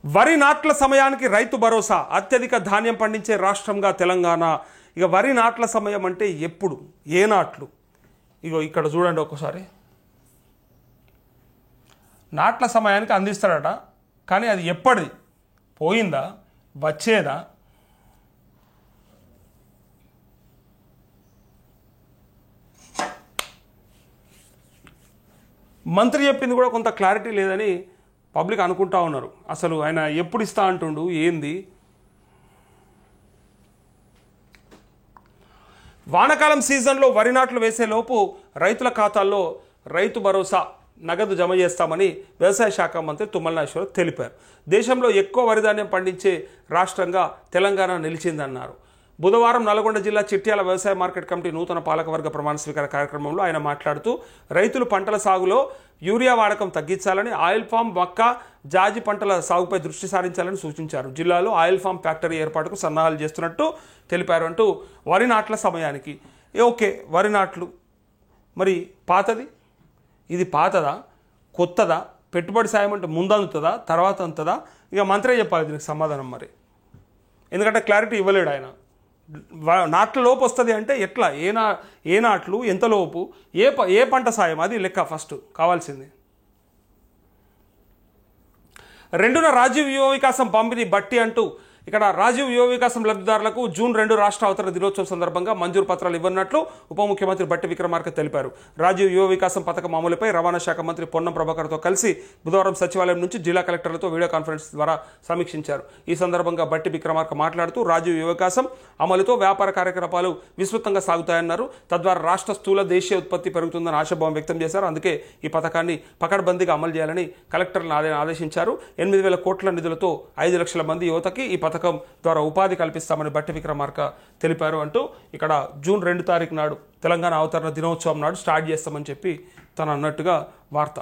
వరి నాట్ల సమయానికి రైతు భరోసా, అత్యధిక ధాన్యం పండించే రాష్ట్రంగా తెలంగాణ. ఇక వరి నాట్ల సమయం అంటే ఎప్పుడు, ఏ నాట్లు? ఇగో ఇక్కడ చూడండి ఒకసారి. నాట్ల సమయానికి అందిస్తాడట, కానీ అది ఎప్పటిది? పోయిందా, వచ్చేదా? మంత్రి చెప్పింది కూడా కొంత క్లారిటీ లేదని పబ్లిక్ అనుకుంటా ఉన్నారు. అసలు ఆయన ఎప్పుడు ఇస్తా అంటుండు, ఏంది? వానాకాలం సీజన్లో వరి నాట్లు వేసేలోపు రైతుల ఖాతాల్లో రైతు భరోసా నగదు జమ చేస్తామని వ్యవసాయ శాఖ మంత్రి తుమ్మల నాగేశ్వరరావు తెలిపారు. దేశంలో ఎక్కువ వరిధాన్యం పండించే రాష్ట్రంగా తెలంగాణ నిలిచిందన్నారు. బుధవారం నల్గొండ జిల్లా చిట్యాల వ్యవసాయ మార్కెట్ కమిటీ నూతన పాలకవర్గ ప్రమాణ స్వీకార కార్యక్రమంలో ఆయన మాట్లాడుతూ రైతులు పంటల సాగులో యూరియా వాడకం తగ్గించాలని, ఆయిల్ ఫామ్, మక్క, జాజి పంటల సాగుపై దృష్టి సారించాలని సూచించారు. జిల్లాలో ఆయిల్ ఫామ్ ఫ్యాక్టరీ ఏర్పాటుకు సన్నాహాలు చేస్తున్నట్టు తెలిపారు. అంటూ వరి నాట్ల సమయానికి ఓకే, వరి నాట్లు మరి పాతది, ఇది పాతదా, కొత్తదా, పెట్టుబడి సాయం అంటే ముందు అందుతుందా, తర్వాత అందుతుందా? ఇక మంత్రే చెప్పాలి దీనికి సమాధానం. మరి ఎందుకంటే క్లారిటీ ఇవ్వలేడు ఆయన. నాట్ల లోపు వస్తుంది అంటే ఎట్లా, ఏ నాట్లు, ఎంతలోపు, ఏ పంట సాయం, అది లెక్క ఫస్ట్ కావాల్సింది. 2న రాజీవ్ యువ వికాసం పంపిణీ బట్టి అంటూ ఇక్కడ రాజీవ్ యువ వికాసం లబ్ధిదారులకు జూన్ 2 రాష్ట్ర అవతరణ దినోత్సవం సందర్భంగా మంజూరు పత్రాలు ఇవ్వనున్నట్లు ఉప ముఖ్యమంత్రి బట్టి విక్రమార్క తెలిపారు. రాజీవ్ యువ వికాసం పథకం అమలుపై రవాణా శాఖ మంత్రి పొన్నం ప్రభాకర్తో కలిసి బుధవారం సచివాలయం నుంచి జిల్లా కలెక్టర్లతో వీడియో కాన్ఫరెన్స్ ద్వారా సమీక్షించారు. ఈ సందర్భంగా బట్టి విక్రమార్క మాట్లాడుతూ రాజీవ్ యువ వికాసం అమలుతో వ్యాపార కార్యకలాపాలు విస్తృతంగా సాగుతాయన్నారు. తద్వారా రాష్ట్ర స్థూల దేశీయ ఉత్పత్తి పెరుగుతుందని ఆశాభావం వ్యక్తం చేశారు. అందుకే ఈ పథకాన్ని పకడ్బందీగా అమలు చేయాలని కలెక్టర్లను ఆదేశించారు. 8,000 కోట్ల నిధులతో 5 లక్షల మంది యువతకి ఈ పథకం ద్వారా ఉపాధి కల్పిస్తామని బట్టి విక్రమార్క తెలిపారు. అంటూ ఇక్కడ జూన్ 2 తారీఖు నాడు తెలంగాణ అవతరణ దినోత్సవం నాడు స్టార్ట్ చేస్తామని చెప్పి తను అన్నట్టుగా వార్త.